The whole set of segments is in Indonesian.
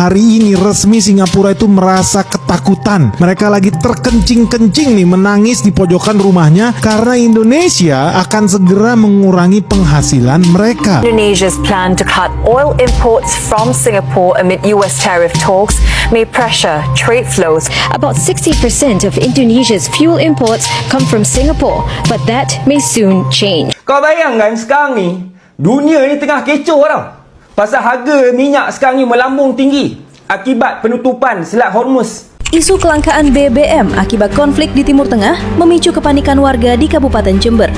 hari ini resmi Singapura itu merasa ketakutan. Mereka lagi terkencing-kencing nih menangis di pojokan rumahnya karena Indonesia akan segera mengurangi penghasilan mereka. Indonesia's plan to cut oil imports from Singapore amid US tariff talks may pressure trade flows. About 60% of Indonesia's fuel imports come from Singapore, but that may soon change. Kau bayangkan sekarang ni, dunia ni tengah kecoh tau. Pasal harga minyak sekarang ni melambung tinggi akibat penutupan Selat Hormuz. Isu kelangkaan BBM akibat konflik di Timur Tengah memicu kepanikan warga di Kabupaten Jember.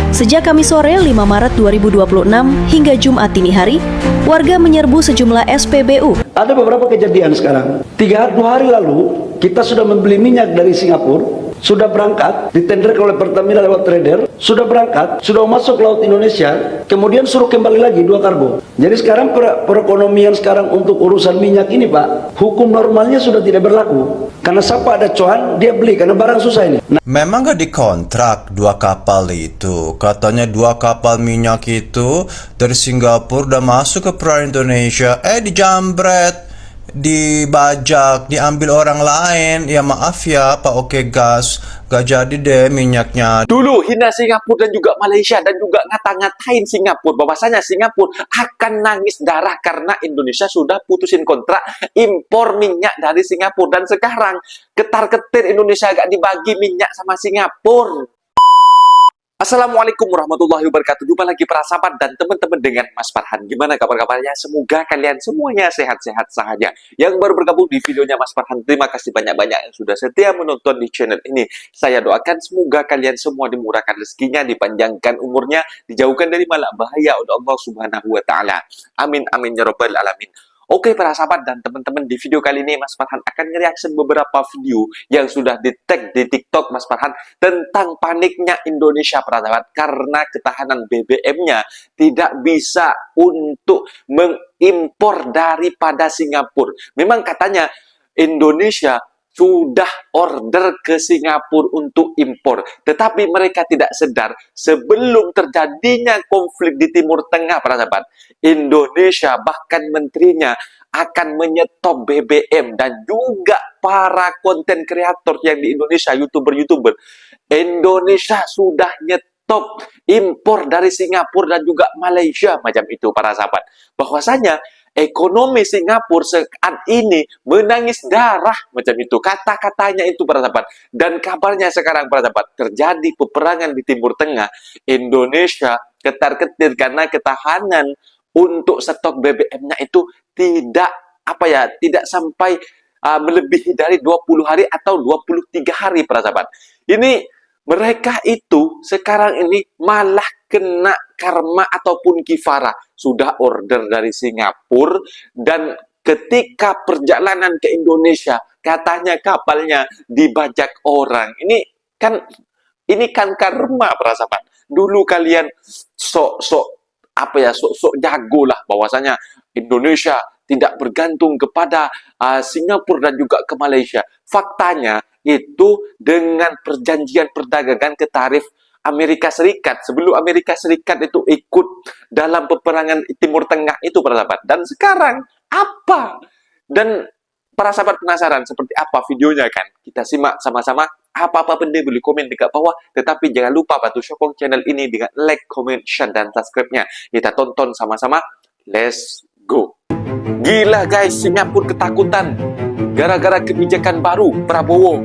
Sejak Kamis sore 5 Maret 2026 hingga Jumat dini hari, warga menyerbu sejumlah SPBU. Ada beberapa kejadian sekarang. 2 hari lalu, kita sudah membeli minyak dari Singapura, sudah berangkat, ditenderkan oleh Pertamina lewat trader, sudah berangkat, sudah masuk laut Indonesia, kemudian suruh kembali lagi 2 kargo. Jadi sekarang perekonomian sekarang untuk urusan minyak ini Pak, hukum normalnya sudah tidak berlaku. Karena siapa ada cuan, dia beli, karena barang susah ini. Memang gak dikontrak 2 kapal itu. Katanya 2 kapal minyak itu dari Singapura udah masuk ke perairan Indonesia, dijambret, dibajak, diambil orang lain. Ya maaf ya Pak Oke Gas, gak jadi deh minyaknya. Dulu hina Singapura dan juga Malaysia dan juga ngata-ngatain Singapura bahwasanya Singapura akan nangis darah karena Indonesia sudah putusin kontrak impor minyak dari Singapura, dan sekarang ketar-ketir Indonesia agak dibagi minyak sama Singapura. Assalamualaikum warahmatullahi wabarakatuh. Jumpa lagi para sahabat dan teman-teman dengan Mas Farhan. Gimana kabar-kabarnya? Semoga kalian semuanya sehat-sehat saja. Yang baru bergabung di videonya Mas Farhan, terima kasih banyak-banyak yang sudah setia menonton di channel ini. Saya doakan semoga kalian semua dimurahkan rezekinya, dipanjangkan umurnya, dijauhkan dari malak bahaya oleh Allah Subhanahu wa taala. Amin amin ya rabbal alamin. Oke para sahabat dan teman-teman, di video kali ini Mas Farhan akan nge-reaction beberapa video yang sudah di-tag di TikTok Mas Farhan tentang paniknya Indonesia para sahabat karena ketahanan BBM-nya tidak bisa untuk mengimpor daripada Singapura. Memang katanya Indonesia sudah order ke Singapura untuk impor. Tetapi mereka tidak sadar sebelum terjadinya konflik di Timur Tengah, para sahabat, Indonesia bahkan menterinya akan menyetop BBM dan juga para konten kreator yang di Indonesia, YouTuber-YouTuber. Indonesia sudah nyetop impor dari Singapura dan juga Malaysia macam itu, para sahabat. Bahwasanya ekonomi Singapura saat ini menangis darah macam itu. Kata-katanya itu para sahabat. Dan kabarnya sekarang para sahabat terjadi peperangan di Timur Tengah. Indonesia ketar-ketir karena ketahanan untuk stok BBM-nya itu tidak sampai melebihi dari 20 hari atau 23 hari para sahabat. Ini mereka itu sekarang ini malah kena karma ataupun kifara. Sudah order dari Singapura dan ketika perjalanan ke Indonesia katanya kapalnya dibajak orang. Ini kan karma para sahabat. Dulu kalian sok jago lah bahwasanya Indonesia tidak bergantung kepada Singapura dan juga ke Malaysia. Faktanya itu dengan perjanjian perdagangan ke tarif Amerika Serikat. Sebelum Amerika Serikat itu ikut dalam peperangan Timur Tengah itu para sahabat. Dan sekarang apa? Dan para sahabat penasaran seperti apa videonya kan? Kita simak sama-sama. Apa-apa benda boleh komen di bawah. Tetapi jangan lupa bantu sokong channel ini dengan like, comment, share, dan subscribe-nya. Kita tonton sama-sama. Let's go. Gila guys, Singapura ketakutan gara-gara kebijakan baru Prabowo.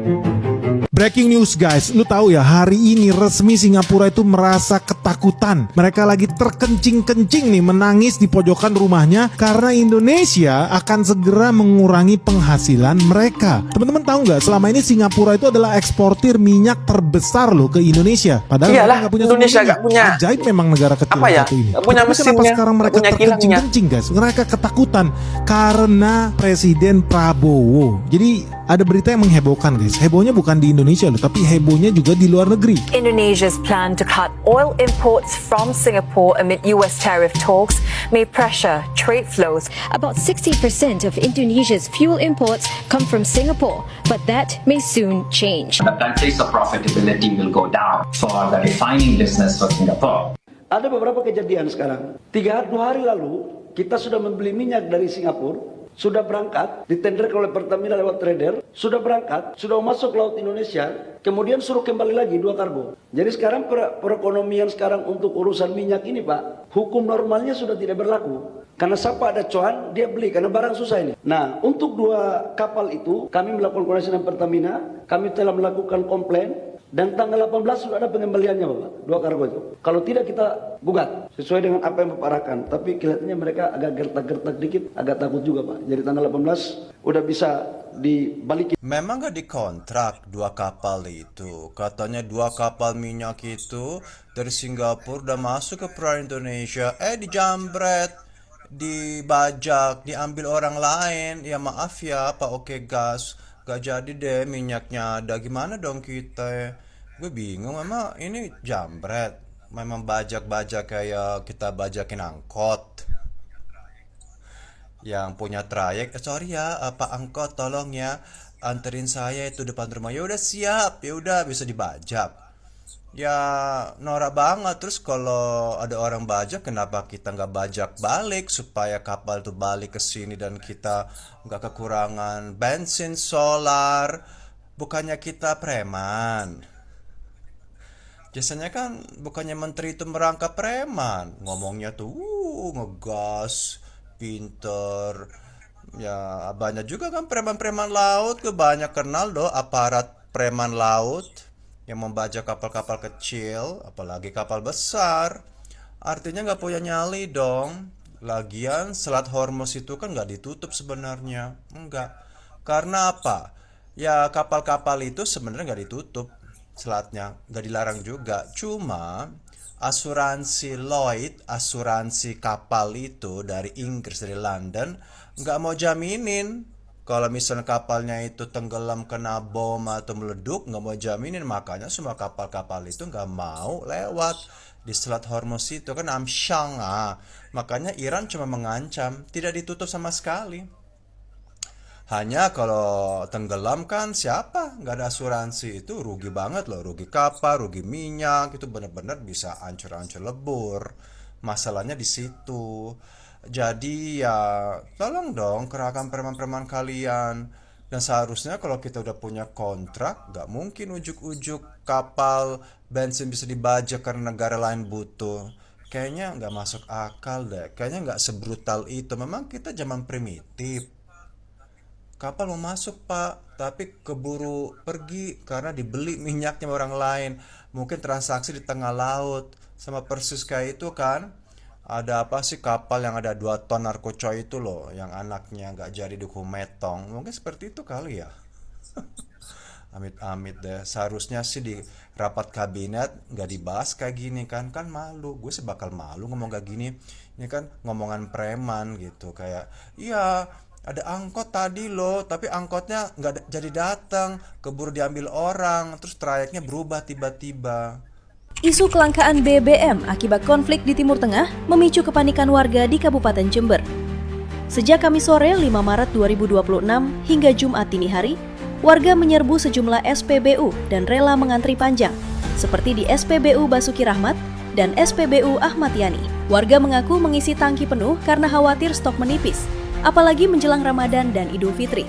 Breaking news guys, lu tahu ya, hari ini resmi Singapura itu merasa ketakutan. Mereka lagi terkencing-kencing nih menangis di pojokan rumahnya karena Indonesia akan segera mengurangi penghasilan mereka. Teman-teman tahu nggak, selama ini Singapura itu adalah eksportir minyak terbesar loh ke Indonesia. Padahal iyalah, nggak punya Indonesia nggak punya. Ajaib memang negara kecil satu ini. Gak punya mesinnya, kenapa sekarang mereka punya terkencing-kencing guys? Mereka ketakutan karena Presiden Prabowo. Jadi ada berita yang menghebohkan guys. Hebohnya bukan di Indonesia loh, tapi hebohnya juga di luar negeri. Indonesia's plan to cut oil imports from Singapore amid US tariff talks may pressure trade flows. About 60% of Indonesia's fuel imports come from Singapore, but that may soon change. The country's profitability will go down for the refining business for Singapore. Ada beberapa kejadian sekarang. 2 hari lalu, kita sudah membeli minyak dari Singapura, sudah berangkat, ditenderkan oleh Pertamina lewat trader, sudah berangkat, sudah masuk laut Indonesia, kemudian suruh kembali lagi 2 kargo. Jadi sekarang perekonomian sekarang untuk urusan minyak ini Pak, hukum normalnya sudah tidak berlaku. Karena siapa ada cuan, dia beli, karena barang susah ini. Nah, untuk 2 kapal itu, kami melakukan koordinasi dengan Pertamina, kami telah melakukan komplain, dan tanggal 18 sudah ada pengembaliannya Bapak, 2 kargo itu. Kalau tidak kita gugat, sesuai dengan apa yang Bapak arahkan. Tapi kelihatannya mereka agak gertak-gertak dikit, agak takut juga Pak. Jadi tanggal 18 udah bisa dibalikin. Memang gak dikontrak 2 kapal itu. Katanya 2 kapal minyak itu dari Singapura udah masuk ke perairan Indonesia. Dijambret, dibajak, diambil orang lain. Ya maaf ya Pak Oke Gas, gak jadi deh minyaknya ada. Gimana dong kita? Gue bingung, memang ini jambret. Memang bajak-bajak kayak kita bajakin angkot yang punya trayek. Sorry ya Pak angkot, tolong ya anterin saya itu depan rumah. Ya udah siap, ya udah bisa dibajak. Ya norak banget. Terus kalau ada orang bajak, kenapa kita nggak bajak balik supaya kapal itu balik ke sini dan kita nggak kekurangan bensin, solar? Bukannya kita preman? Biasanya kan bukannya menteri itu merangkap preman, ngomongnya tuh ngegas, pinter. Ya banyak juga kan preman-preman laut, gue banyak kenal aparat preman laut yang membajak kapal-kapal kecil, apalagi kapal besar. Artinya nggak punya nyali dong. Lagian Selat Hormuz itu kan nggak ditutup sebenarnya, enggak. Karena apa? Ya kapal-kapal itu sebenarnya nggak ditutup selatnya, nggak dilarang juga. Cuma asuransi Lloyd, asuransi kapal itu dari Inggris, dari London, nggak mau jaminin. Kalau misalnya kapalnya itu tenggelam kena bom atau meleduk, nggak mau jaminin. Makanya semua kapal-kapal itu nggak mau lewat di Selat Hormuz itu kan amsyang. Makanya Iran cuma mengancam, tidak ditutup sama sekali. Hanya kalau tenggelam kan siapa? Nggak ada asuransi, itu rugi banget loh. Rugi kapal, rugi minyak, itu benar-benar bisa hancur-hancur lebur. Masalahnya di situ. Jadi ya tolong dong kerahkan preman-preman kalian. Dan seharusnya kalau kita udah punya kontrak, nggak mungkin ujuk-ujuk kapal bensin bisa dibajak karena negara lain butuh. Kayaknya nggak masuk akal deh. Kayaknya nggak sebrutal itu. Memang kita zaman primitif. Kapal mau masuk Pak, tapi keburu pergi karena dibeli minyaknya orang lain. Mungkin transaksi di tengah laut. Sama persis kayak itu kan. Ada apa sih kapal yang ada 2 ton narkocoy itu loh, yang anaknya nggak jadi dihukum metong. Mungkin seperti itu kali ya. Amit-amit deh. Seharusnya sih di rapat kabinet nggak dibahas kayak gini kan. Kan malu. Gue sih bakal malu ngomong kayak gini. Ini kan ngomongan preman gitu. Kayak, iya ada angkot tadi loh, tapi angkotnya nggak jadi datang, keburu diambil orang, terus trayeknya berubah tiba-tiba. Isu kelangkaan BBM akibat konflik di Timur Tengah memicu kepanikan warga di Kabupaten Jember. Sejak Kamis sore 5 Maret 2026 hingga Jumat dini hari, warga menyerbu sejumlah SPBU dan rela mengantri panjang, seperti di SPBU Basuki Rahmat dan SPBU Ahmad Yani. Warga mengaku mengisi tangki penuh karena khawatir stok menipis, apalagi menjelang Ramadan dan Idul Fitri.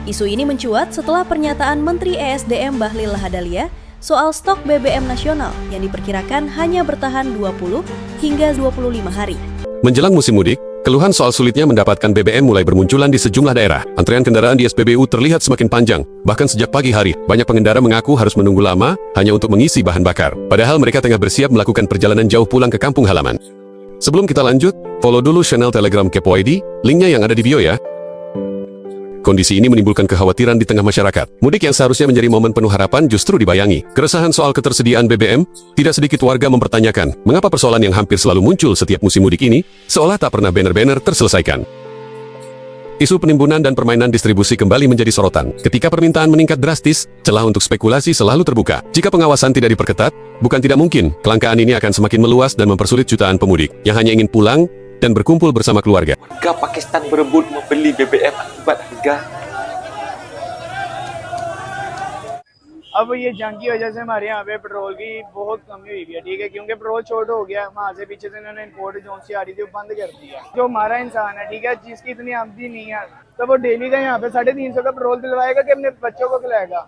Isu ini mencuat setelah pernyataan Menteri ESDM Bahlil Lahadalia soal stok BBM nasional yang diperkirakan hanya bertahan 20 hingga 25 hari. Menjelang musim mudik, keluhan soal sulitnya mendapatkan BBM mulai bermunculan di sejumlah daerah. Antrean kendaraan di SPBU terlihat semakin panjang. Bahkan sejak pagi hari, banyak pengendara mengaku harus menunggu lama hanya untuk mengisi bahan bakar. Padahal mereka tengah bersiap melakukan perjalanan jauh pulang ke kampung halaman. Sebelum kita lanjut, follow dulu channel Telegram Kepo ID, linknya yang ada di bio ya. Kondisi ini menimbulkan kekhawatiran di tengah masyarakat. Mudik yang seharusnya menjadi momen penuh harapan justru dibayangi keresahan soal ketersediaan BBM. Tidak sedikit warga mempertanyakan, mengapa persoalan yang hampir selalu muncul setiap musim mudik ini, seolah tak pernah banner-banner terselesaikan. Isu penimbunan dan permainan distribusi kembali menjadi sorotan. Ketika permintaan meningkat drastis, celah untuk spekulasi selalu terbuka. Jika pengawasan tidak diperketat, bukan tidak mungkin, kelangkaan ini akan semakin meluas dan mempersulit jutaan pemudik yang hanya ingin pulang dan berkumpul bersama keluarga. Warga Pakistan berebut membeli BBM akibat harga. अब ये जंग की वजह से हमारे यहाँ पे पेट्रोल की बहुत कमी हुई है, ठीक है, क्योंकि पेट्रोल शॉर्ट हो गया, वहाँ से पीछे से इन्होंने इंपोर्ट जो सी आ रही थी वो बंद कर दिया। जो हमारा इंसान है, ठीक है, जिसकी इतनी आमदनी नहीं है, तो वो डेली का यहाँ पे 350 का पेट्रोल दिलवाएगा कि अपने बच्चों को खिलाएगा।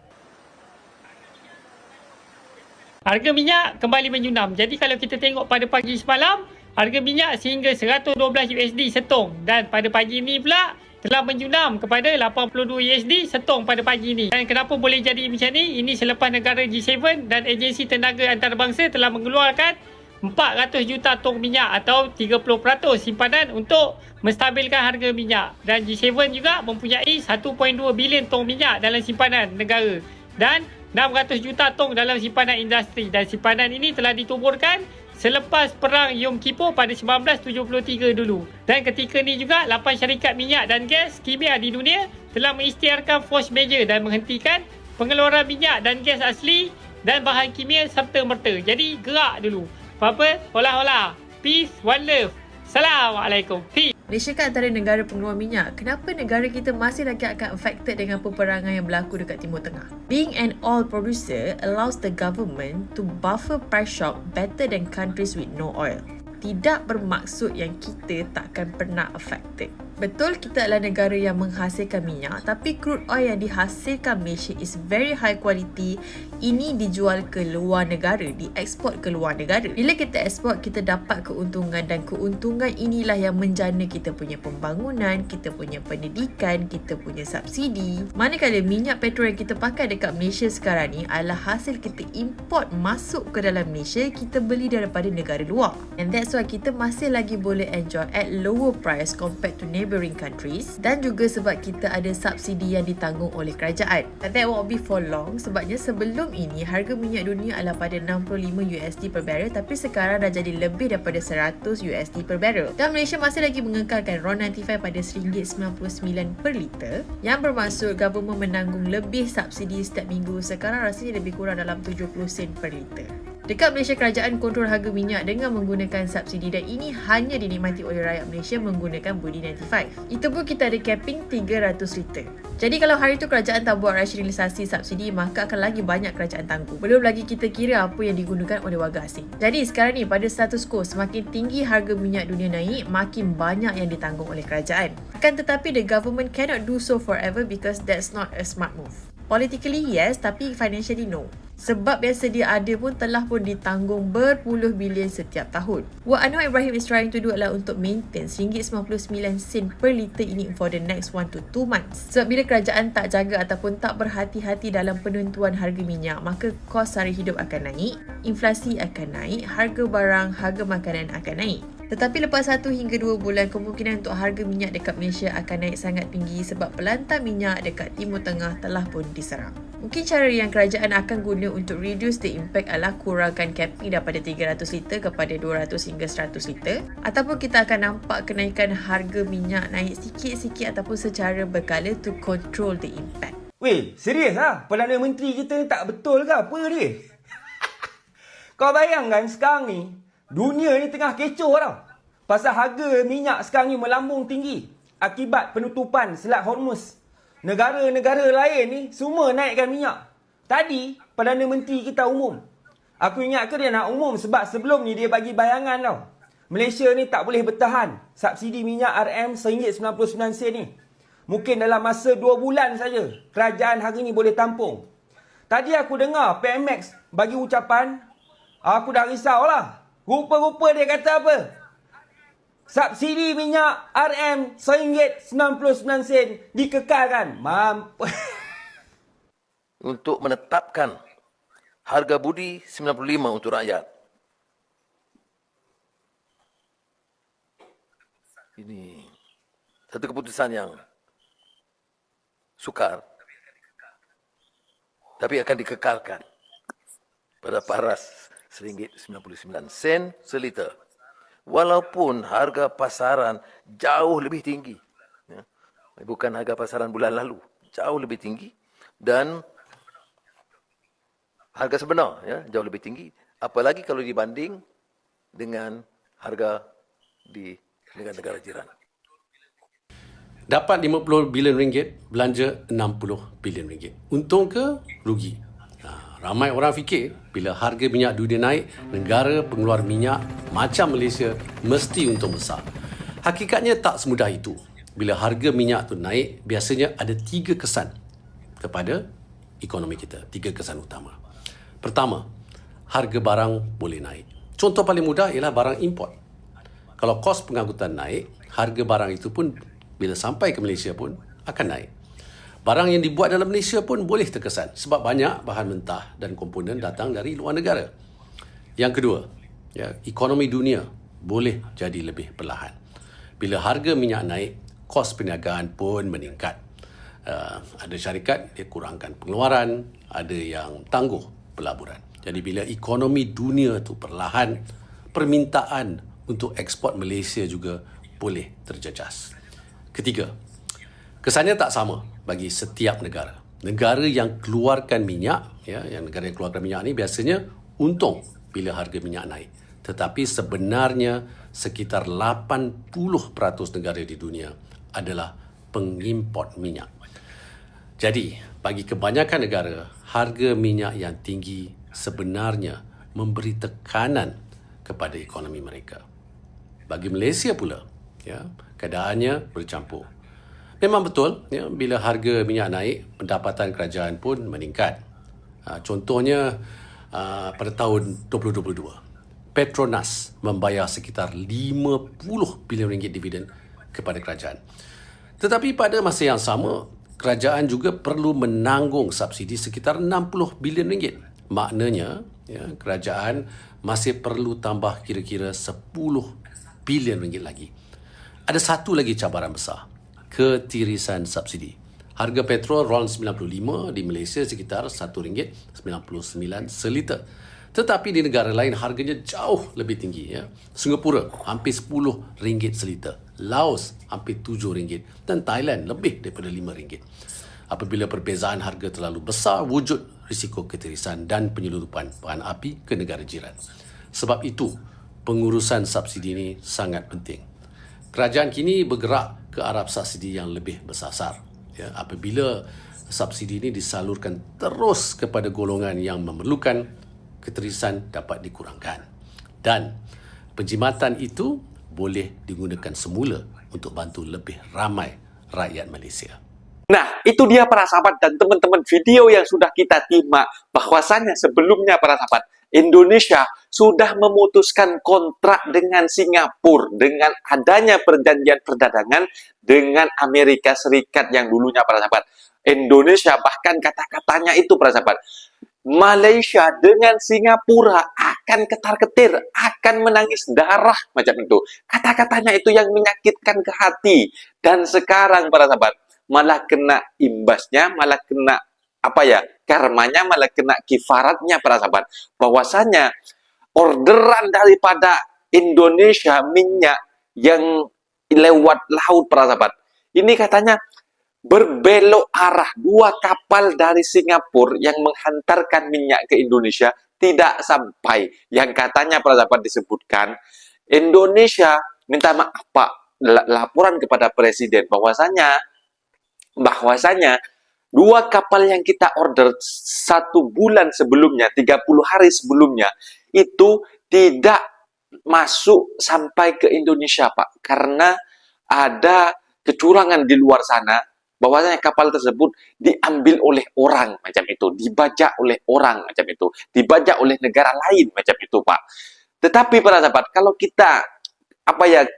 Harga minyak kembali menjunam. Jadi kalau kita tengok pada pagi semalam, harga minyak sehingga 112 USD setong, dan pada pagi ini pula telah menjunam kepada 82 USD setong pada pagi ini. Dan kenapa boleh jadi macam ni? Ini selepas negara G7 dan Agensi Tenaga Antarabangsa telah mengeluarkan 400 juta tong minyak atau 30% simpanan untuk menstabilkan harga minyak. Dan G7 juga mempunyai 1.2 bilion tong minyak dalam simpanan negara dan 600 juta tong dalam simpanan industri. Dan simpanan ini telah dituburkan selepas perang Yom Kippur pada 1973 dulu. Dan ketika ni juga 8 syarikat minyak dan gas kimia di dunia telah mengisytiharkan force majeure dan menghentikan pengeluaran minyak dan gas asli dan bahan kimia serta-merta. Jadi gerak dulu. Apa? Hola-hola. Peace, one love. Assalamualaikum. Peace. Malaysia kan antara negara pengeluar minyak. Kenapa negara kita masih lagi akan affected dengan peperangan yang berlaku dekat Timur Tengah? Being an oil producer allows the government to buffer price shock better than countries with no oil. Tidak bermaksud yang kita takkan pernah affected. Betul kita adalah negara yang menghasilkan minyak, tapi crude oil yang dihasilkan Malaysia is very high quality. Ini dijual ke luar negara, dieksport ke luar negara. Bila kita eksport, kita dapat keuntungan, dan keuntungan inilah yang menjana kita punya pembangunan, kita punya pendidikan, kita punya subsidi. Manakala minyak petrol yang kita pakai dekat Malaysia sekarang ni adalah hasil kita import masuk ke dalam Malaysia, kita beli daripada negara luar. And that's why kita masih lagi boleh enjoy at lower price compared to neighbouring countries, dan juga sebab kita ada subsidi yang ditanggung oleh kerajaan. And that won't be for long, sebabnya sebelum ini harga minyak dunia adalah pada 65 USD per barrel, tapi sekarang dah jadi lebih daripada 100 USD per barrel. Dan Malaysia masih lagi mengekalkan RON 95 pada RM1.99 per liter, yang bermaksud government menanggung lebih subsidi setiap minggu. Sekarang rasanya lebih kurang dalam 70 sen per liter. Dekat Malaysia, kerajaan kontrol harga minyak dengan menggunakan subsidi, dan ini hanya dinikmati oleh rakyat Malaysia menggunakan Budi 95. Itu pun kita ada capping 300 liter. Jadi kalau hari tu kerajaan tak buat rasionalisasi subsidi, maka akan lagi banyak kerajaan tanggung. Belum lagi kita kira apa yang digunakan oleh warga asing. Jadi sekarang ni pada status quo, semakin tinggi harga minyak dunia naik, makin banyak yang ditanggung oleh kerajaan. Akan tetapi the government cannot do so forever because that's not a smart move. Politically yes, tapi financially no. Sebab yang sedia ada pun telah pun ditanggung berpuluh bilion setiap tahun. What Anwar Ibrahim is trying to do adalah untuk maintain RM1.99 per liter ini for the next 1 to 2 months. Sebab bila kerajaan tak jaga ataupun tak berhati-hati dalam penentuan harga minyak, maka kos sara hidup akan naik, inflasi akan naik, harga barang, harga makanan akan naik. Tetapi lepas 1 hingga 2 bulan, kemungkinan untuk harga minyak dekat Malaysia akan naik sangat tinggi sebab pelantar minyak dekat Timur Tengah telah pun diserang. Mungkin cara yang kerajaan akan guna untuk reduce the impact adalah kurangkan capping daripada 300 liter kepada 200 hingga 100 liter, ataupun kita akan nampak kenaikan harga minyak naik sikit-sikit ataupun secara berkala to control the impact. Weh, serius lah? Perdana Menteri kita ni tak betul ke apa dia? Kau bayangkan sekarang ni, dunia ni tengah kecoh tau. Pasal harga minyak sekarang ni melambung tinggi akibat penutupan Selat Hormuz. Negara-negara lain ni semua naikkan minyak. Tadi, Perdana Menteri kita umum. Aku ingat ke dia nak umum sebab sebelum ni dia bagi bayangan tau. Malaysia ni tak boleh bertahan subsidi minyak RM1.99 ni. Mungkin dalam masa 2 bulan saja kerajaan hari ni boleh tampung. Tadi aku dengar PMX bagi ucapan, aku dah risau lah. Rupa-rupa dia kata apa? Subsidi minyak RM1.99 dikekalkan. Mampus. Untuk menetapkan harga budi 95 untuk rakyat. Ini satu keputusan yang sukar, tapi akan dikekalkan pada paras RM1.99 seliter. Walaupun harga pasaran jauh lebih tinggi. Ya. Bukan harga pasaran bulan lalu. Jauh lebih tinggi. Dan harga sebenar ya, jauh lebih tinggi. Apalagi kalau dibanding dengan harga di negara-negara jiran. Dapat 50 bilion ringgit, belanja 60 bilion ringgit. Untung ke rugi? Ramai orang fikir bila harga minyak dunia naik, negara pengeluar minyak macam Malaysia mesti untung besar. Hakikatnya tak semudah itu. Bila harga minyak tu naik, biasanya ada 3 kesan kepada ekonomi kita. 3 kesan utama. Pertama, harga barang boleh naik. Contoh paling mudah ialah barang import. Kalau kos pengangkutan naik, harga barang itu pun bila sampai ke Malaysia pun akan naik. Barang yang dibuat dalam Malaysia pun boleh terkesan sebab banyak bahan mentah dan komponen datang dari luar negara. Yang kedua, ekonomi dunia boleh jadi lebih perlahan. Bila harga minyak naik, kos perniagaan pun meningkat. Ada syarikat dia kurangkan pengeluaran, ada yang tangguh pelaburan. Jadi bila ekonomi dunia tu perlahan, permintaan untuk ekspor Malaysia juga boleh terjejas. Ketiga, kesannya tak sama bagi setiap negara. Negara yang keluarkan minyak, yang negara yang keluarkan minyak ni biasanya untung bila harga minyak naik. Tetapi sebenarnya sekitar 80% negara di dunia adalah pengimport minyak. Jadi, bagi kebanyakan negara, harga minyak yang tinggi sebenarnya memberi tekanan kepada ekonomi mereka. Bagi Malaysia pula, keadaannya bercampur. Memang betul, bila harga minyak naik, pendapatan kerajaan pun meningkat. Contohnya, pada tahun 2022, Petronas membayar sekitar 50 bilion ringgit dividen kepada kerajaan. Tetapi pada masa yang sama, kerajaan juga perlu menanggung subsidi sekitar 60 bilion ringgit. Maknanya, kerajaan masih perlu tambah kira-kira 10 bilion ringgit lagi. Ada satu lagi cabaran besar, ketirisan subsidi. Harga petrol RON 95 di Malaysia sekitar RM1.99 seliter. Tetapi di negara lain harganya jauh lebih tinggi. Singapura hampir RM10 seliter. Laos hampir RM7 dan Thailand lebih daripada RM5. Apabila perbezaan harga terlalu besar, wujud risiko ketirisan dan penyeludupan bahan api ke negara jiran. Sebab itu, pengurusan subsidi ini sangat penting. Kerajaan kini bergerak ke arah subsidi yang lebih bersasar. Apabila subsidi ini disalurkan terus kepada golongan yang memerlukan, ketirisan dapat dikurangkan. Dan penjimatan itu boleh digunakan semula untuk bantu lebih ramai rakyat Malaysia. Nah, itu dia para sahabat dan teman-teman video yang sudah kita simak bahwasannya sebelumnya para sahabat, Indonesia sudah memutuskan kontrak dengan Singapura dengan adanya perjanjian perdagangan dengan Amerika Serikat yang dulunya para sahabat. Indonesia bahkan kata-katanya itu para sahabat, Malaysia dengan Singapura akan ketar-ketir, akan menangis darah macam itu. Kata-katanya itu yang menyakitkan ke hati. Dan sekarang para sahabat, malah kena imbasnya, malah kena karmanya, malah kena kifaratnya para sahabat. Bahwasanya orderan daripada Indonesia minyak yang lewat laut para sahabat, ini katanya berbelok arah. 2 kapal dari Singapura yang menghantarkan minyak ke Indonesia tidak sampai. Yang katanya para sahabat disebutkan, Indonesia minta maaf Pak, laporan kepada Presiden bahwasanya 2 kapal yang kita order 1 bulan sebelumnya, 30 hari sebelumnya, itu tidak masuk sampai ke Indonesia Pak. Karena ada kecurangan di luar sana, bahwasanya kapal tersebut diambil oleh orang macam itu, dibajak oleh orang macam itu, dibajak oleh negara lain macam itu Pak. Tetapi para sahabat, kalau kita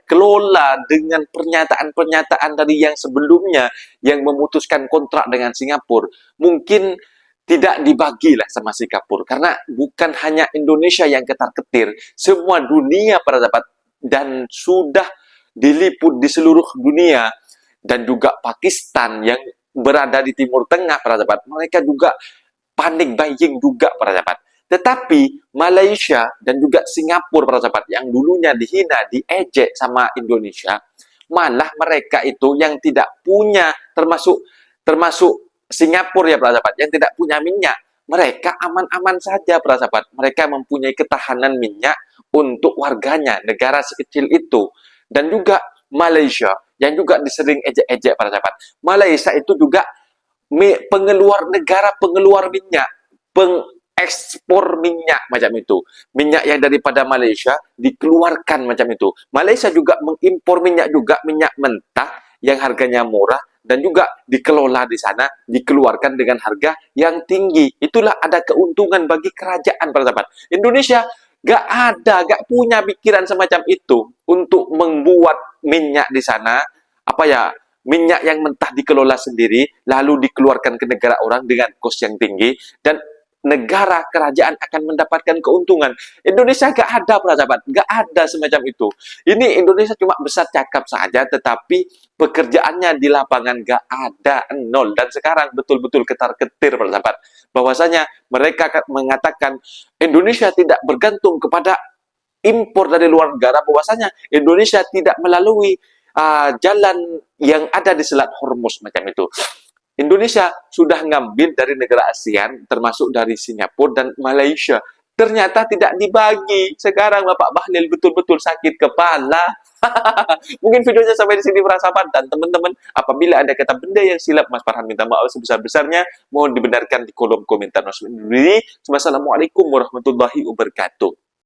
kelola dengan pernyataan-pernyataan dari yang sebelumnya yang memutuskan kontrak dengan Singapura, mungkin tidak dibagilah sama Singapura, karena bukan hanya Indonesia yang ketar-ketir, semua dunia para sahabat, dan sudah diliput di seluruh dunia. Dan juga Pakistan yang berada di Timur Tengah para sahabat, mereka juga panik buying juga para sahabat. Tetapi Malaysia dan juga Singapura para sahabat yang dulunya dihina, diejek sama Indonesia, malah mereka itu yang tidak punya, termasuk Singapura ya para sahabat, yang tidak punya minyak, mereka aman-aman saja para sahabat. Mereka mempunyai ketahanan minyak untuk warganya, negara sekecil itu. Dan juga Malaysia yang juga disering ejek-ejek para sahabat. Malaysia itu juga pengeluar minyak, ekspor minyak macam itu. Minyak yang daripada Malaysia dikeluarkan macam itu. Malaysia juga mengimpor minyak juga, minyak mentah yang harganya murah dan juga dikelola di sana, dikeluarkan dengan harga yang tinggi. Itulah ada keuntungan bagi kerajaan, para sahabat. Indonesia gak punya pikiran semacam itu untuk membuat minyak di sana, minyak yang mentah dikelola sendiri, lalu dikeluarkan ke negara orang dengan kos yang tinggi, dan negara kerajaan akan mendapatkan keuntungan. Indonesia gak ada, para sahabat, gak ada semacam itu. Ini Indonesia cuma besar cakap saja, tetapi pekerjaannya di lapangan gak ada, nol. Dan sekarang betul-betul ketar-ketir, para sahabat, bahwasanya mereka mengatakan Indonesia tidak bergantung kepada impor dari luar negara, bahwasanya Indonesia tidak melalui jalan yang ada di Selat Hormuz macam itu. Indonesia sudah ngambil dari negara ASEAN, termasuk dari Singapura dan Malaysia. Ternyata tidak dibagi. Sekarang Bapak Bahlil betul-betul sakit kepala. Mungkin videonya sampai di sini, para sahabat. Dan teman-teman, apabila ada kata benda yang silap, Mas Farhan minta maaf sebesar-besarnya. Mohon dibenarkan di kolom komentar. Wassalamualaikum warahmatullahi wabarakatuh.